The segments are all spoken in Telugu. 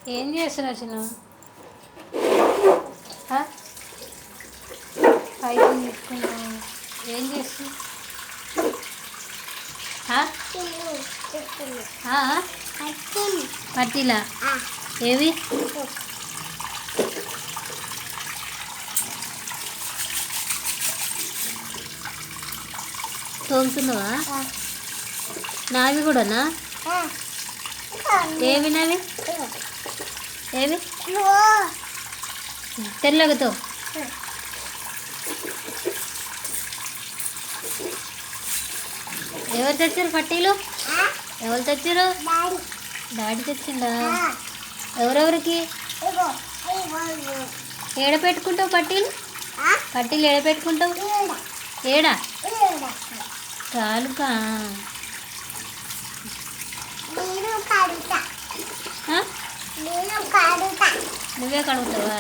ఏం చేస్తున్నావు చిన్న పైపు తీసుకున్నావు ఏం చేస్తున్నావు పట్టిలా ఏవి తోముతున్నావా నావి కూడానా ఏవి నావి ఏవి తెల్లగతో ఎవరు తెచ్చారు పట్టీలు ఎవరు తెచ్చారు డాడీ తెచ్చిందా ఎవరెవరికి ఏడ పెట్టుకుంటావు పట్టీలు పట్టీలు ఏడ పెట్టుకుంటావు ఏడా కాలుకా నువ్వే కడుగుతావా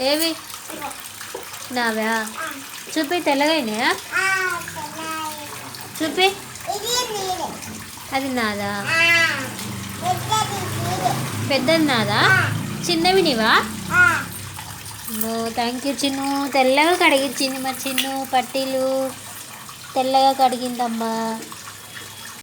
ఏవి నావా చూపి తెల్లగైనాయా చూపి అది నాదా పెద్దది నాదా చిన్నవి నీవా థ్యాంక్ యూ చిన్ను తెల్లగా కడిగించింది మా చిన్ను పట్టీలు తెల్లగా కడిగిందమ్మా